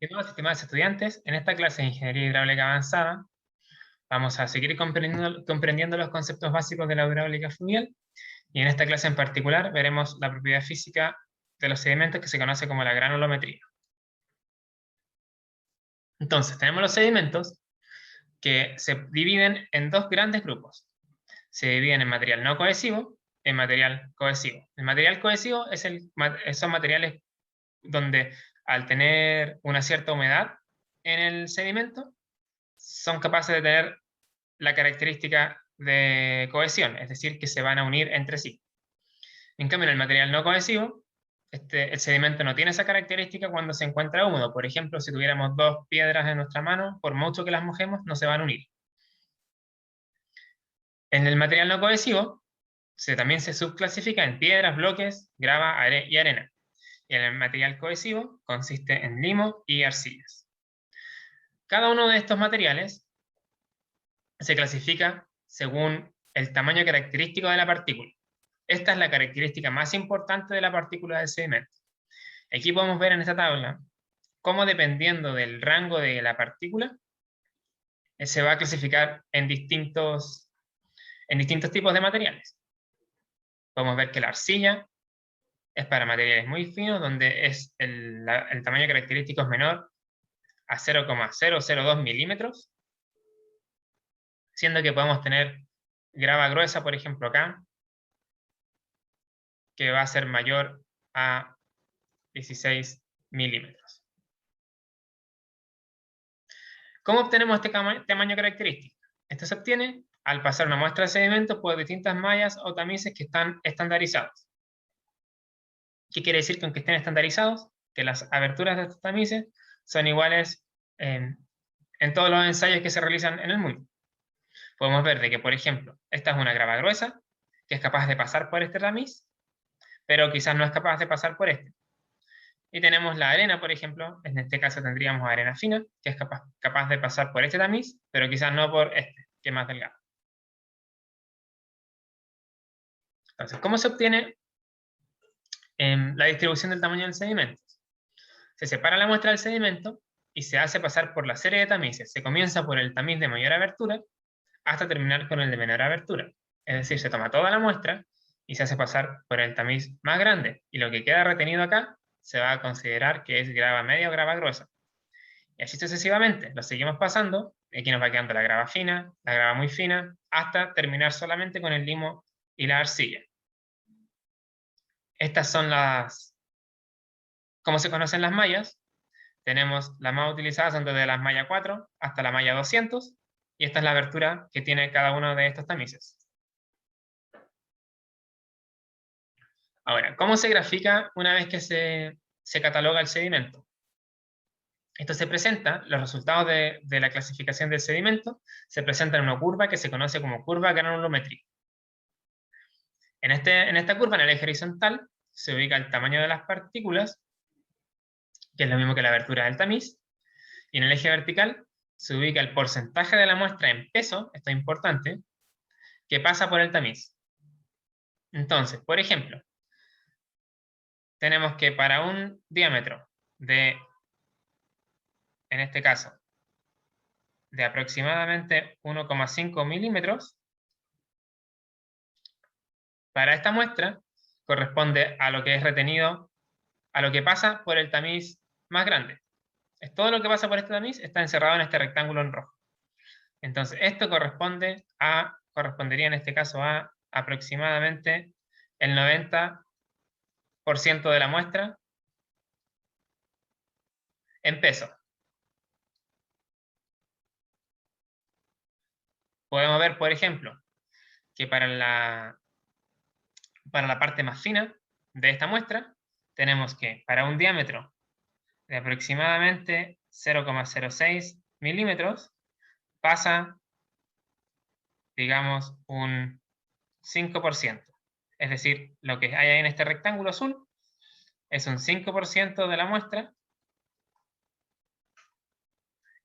Estimados y estimadas estudiantes, en esta clase de Ingeniería Hidráulica Avanzada vamos a seguir comprendiendo los conceptos básicos de la hidráulica fluvial, y en esta clase en particular veremos la propiedad física de los sedimentos que se conoce como la granulometría. Entonces, tenemos los sedimentos que se dividen en dos grandes grupos. Se dividen en material no cohesivo y en material cohesivo. El material cohesivo son materiales donde, al tener una cierta humedad en el sedimento, son capaces de tener la característica de cohesión, es decir, que se van a unir entre sí. En cambio, en el material no cohesivo, el sedimento no tiene esa característica cuando se encuentra húmedo. Por ejemplo, si tuviéramos dos piedras en nuestra mano, por mucho que las mojemos, no se van a unir. En el material no cohesivo, también se subclasifica en piedras, bloques, grava y arena. Y en el material cohesivo consiste en limo y arcillas. Cada uno de estos materiales se clasifica según el tamaño característico de la partícula. Esta es la característica más importante de la partícula del sedimento. Aquí podemos ver en esta tabla cómo, dependiendo del rango de la partícula, se va a clasificar en distintos tipos de materiales. Podemos ver que la arcilla es para materiales muy finos, donde el tamaño característico es menor a 0,002 milímetros, siendo que podemos tener grava gruesa, por ejemplo, acá, que va a ser mayor a 16 milímetros. ¿Cómo obtenemos este tamaño característico? Esto se obtiene al pasar una muestra de sedimentos por distintas mallas o tamices que están estandarizados. ¿Qué quiere decir con que estén estandarizados? Que las aberturas de estos tamices son iguales en todos los ensayos que se realizan en el mundo. Podemos ver de que, por ejemplo, esta es una grava gruesa, que es capaz de pasar por este tamiz, pero quizás no es capaz de pasar por este. Y tenemos la arena, por ejemplo, en este caso tendríamos arena fina, que es capaz de pasar por este tamiz, pero quizás no por este, que es más delgado. Entonces, ¿cómo se obtiene la distribución del tamaño del sedimento? Se separa la muestra del sedimento y se hace pasar por la serie de tamices. Se comienza por el tamiz de mayor abertura hasta terminar con el de menor abertura. Es decir, se toma toda la muestra y se hace pasar por el tamiz más grande, y lo que queda retenido acá se va a considerar que es grava media o grava gruesa. Y así sucesivamente, lo seguimos pasando, y aquí nos va quedando la grava fina, la grava muy fina, hasta terminar solamente con el limo y la arcilla. Estas son ¿cómo se conocen las mallas? Tenemos las más utilizadas, son desde las malla 4 hasta la malla 200, y esta es la abertura que tiene cada uno de estos tamices. Ahora, ¿cómo se grafica una vez que se cataloga el sedimento? Esto se presenta, los resultados de la clasificación del sedimento, se presentan en una curva que se conoce como curva granulométrica. En esta curva, en el eje horizontal, se ubica el tamaño de las partículas, que es lo mismo que la abertura del tamiz, y en el eje vertical se ubica el porcentaje de la muestra en peso, esto es importante, que pasa por el tamiz. Entonces, por ejemplo, tenemos que para un diámetro en este caso, de aproximadamente 1,5 milímetros, para esta muestra corresponde a lo que es retenido, a lo que pasa por el tamiz más grande. Todo lo que pasa por este tamiz está encerrado en este rectángulo en rojo. Entonces, esto correspondería en este caso a aproximadamente el 90% de la muestra en peso. Podemos ver, por ejemplo, que para la parte más fina de esta muestra, tenemos que para un diámetro de aproximadamente 0,06 milímetros, pasa, digamos, un 5%. Es decir, lo que hay ahí en este rectángulo azul es un 5% de la muestra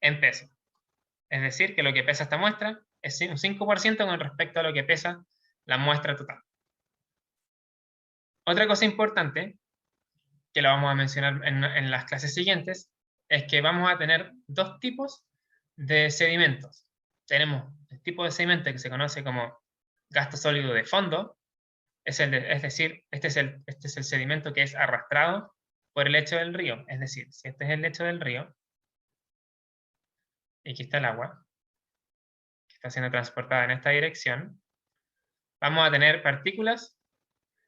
en peso. Es decir, que lo que pesa esta muestra es un 5% con respecto a lo que pesa la muestra total. Otra cosa importante, que la vamos a mencionar en las clases siguientes, es que vamos a tener dos tipos de sedimentos. Tenemos el tipo de sedimento que se conoce como gasto sólido de fondo, es decir, este es el sedimento que es arrastrado por el lecho del río. Es decir, si este es el lecho del río, y aquí está el agua, que está siendo transportada en esta dirección, vamos a tener partículas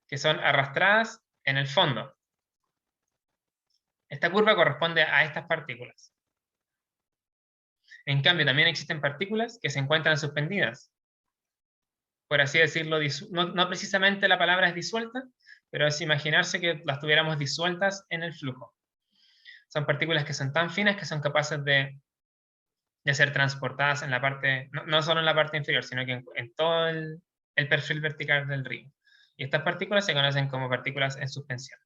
que son arrastradas en el fondo. Esta curva corresponde a estas partículas. En cambio, también existen partículas que se encuentran suspendidas. Por así decirlo, no precisamente la palabra es disuelta, pero es imaginarse que las tuviéramos disueltas en el flujo. Son partículas que son tan finas que son capaces de ser transportadas en la parte, no solo en la parte inferior, sino que en todo el perfil vertical del río. Y estas partículas se conocen como partículas en suspensión.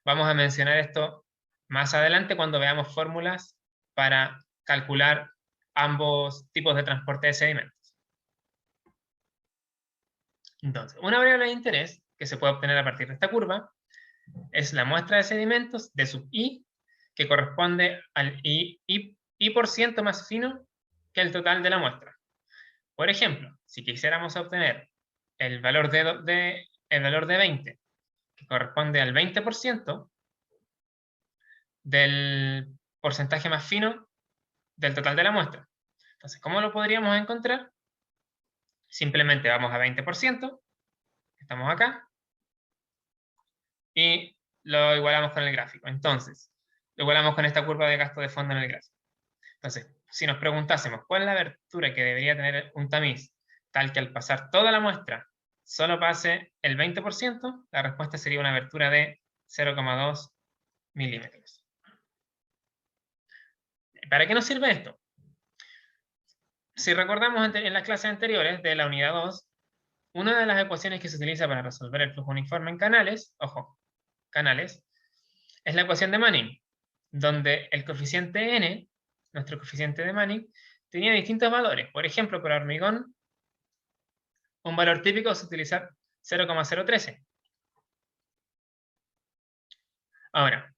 Vamos a mencionar esto más adelante cuando veamos fórmulas para calcular ambos tipos de transporte de sedimentos. Entonces, una variable de interés que se puede obtener a partir de esta curva es la muestra de sedimentos de sub i, que corresponde al i por ciento más fino que el total de la muestra. Por ejemplo, si quisiéramos obtener el valor de 20, que corresponde al 20% del porcentaje más fino del total de la muestra. Entonces, ¿cómo lo podríamos encontrar? Simplemente vamos a 20%, estamos acá, y lo igualamos con el gráfico. Entonces, lo igualamos con esta curva de gasto de fondo en el gráfico. Entonces, si nos preguntásemos cuál es la abertura que debería tener un tamiz tal que al pasar toda la muestra solo pase el 20%, la respuesta sería una abertura de 0,2 milímetros. ¿Para qué nos sirve esto? Si recordamos en las clases anteriores de la unidad 2, una de las ecuaciones que se utiliza para resolver el flujo uniforme en canales, ojo, canales, es la ecuación de Manning, donde el coeficiente n, nuestro coeficiente de Manning, tenía distintos valores. Por ejemplo, para hormigón, un valor típico es utilizar 0,013. Ahora,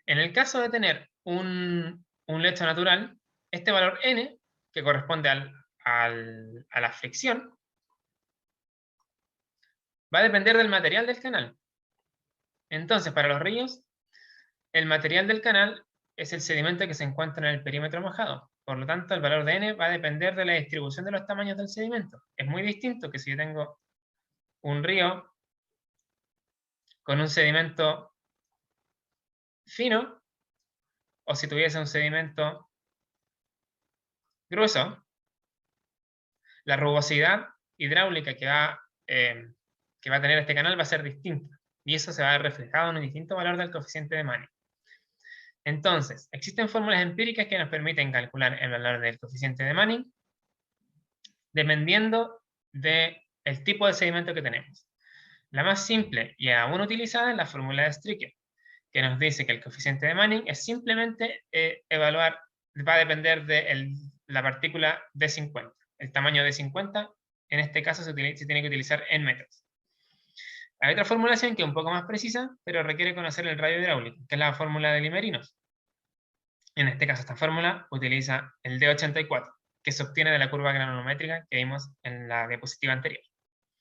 en el caso de tener un lecho natural, este valor n, que corresponde a la fricción, va a depender del material del canal. Entonces, para los ríos, el material del canal es el sedimento que se encuentra en el perímetro mojado. Por lo tanto, el valor de n va a depender de la distribución de los tamaños del sedimento. Es muy distinto que si yo tengo un río con un sedimento fino, o si tuviese un sedimento grueso, la rugosidad hidráulica que va a tener este canal va a ser distinta. Y eso se va a ver reflejado en un distinto valor del coeficiente de Manning. Entonces, existen fórmulas empíricas que nos permiten calcular el valor del coeficiente de Manning dependiendo del tipo de sedimento que tenemos. La más simple y aún utilizada es la fórmula de Stricker, que nos dice que el coeficiente de Manning es simplemente va a depender de la partícula D50. El tamaño D50, en este caso, se tiene que utilizar en metros. Hay otra formulación que es un poco más precisa, pero requiere conocer el radio hidráulico, que es la fórmula de Limerinos. En este caso, esta fórmula utiliza el D84, que se obtiene de la curva granulométrica que vimos en la diapositiva anterior.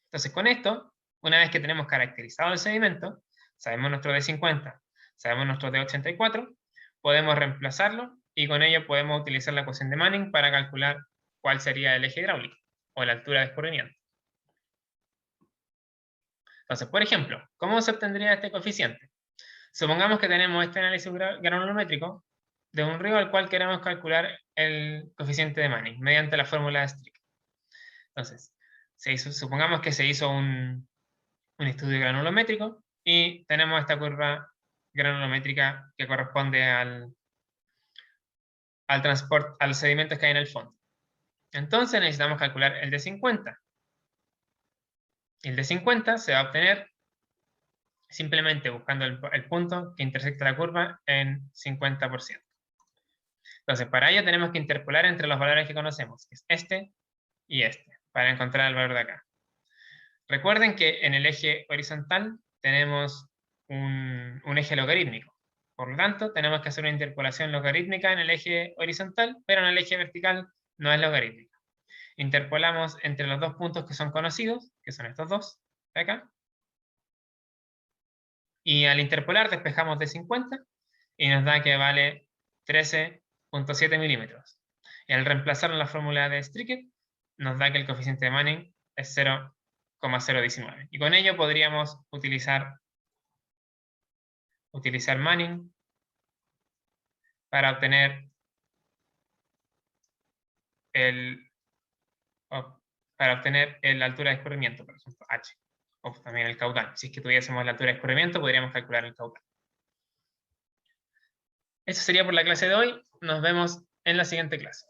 Entonces, con esto, una vez que tenemos caracterizado el sedimento, sabemos nuestro D50, sabemos nuestro D84, podemos reemplazarlo y con ello podemos utilizar la ecuación de Manning para calcular cuál sería el eje hidráulico o la altura de escurrimiento. Entonces, por ejemplo, ¿cómo se obtendría este coeficiente? Supongamos que tenemos este análisis granulométrico de un río al cual queremos calcular el coeficiente de Manning mediante la fórmula de Stricker. Entonces, supongamos que se hizo un estudio granulométrico y tenemos esta curva granulométrica que corresponde al transporte, a los sedimentos que hay en el fondo. Entonces necesitamos calcular el D50. El D50 se va a obtener simplemente buscando el punto que intersecta la curva en 50%. Entonces, para ello tenemos que interpolar entre los valores que conocemos, que es este y este, para encontrar el valor de acá. Recuerden que en el eje horizontal tenemos un eje logarítmico. Por lo tanto, tenemos que hacer una interpolación logarítmica en el eje horizontal, pero en el eje vertical no es logarítmica. Interpolamos entre los dos puntos que son conocidos, que son estos dos, de acá. Y al interpolar despejamos de 50 y nos da que vale 13.7 milímetros. Y al reemplazar la fórmula de Strickett, nos da que el coeficiente de Manning es 0,019. Y con ello podríamos utilizar Manning para obtener la altura de escurrimiento, por ejemplo, h, o también el caudal. Si es que tuviésemos la altura de escurrimiento, podríamos calcular el caudal. Eso sería por la clase de hoy. Nos vemos en la siguiente clase.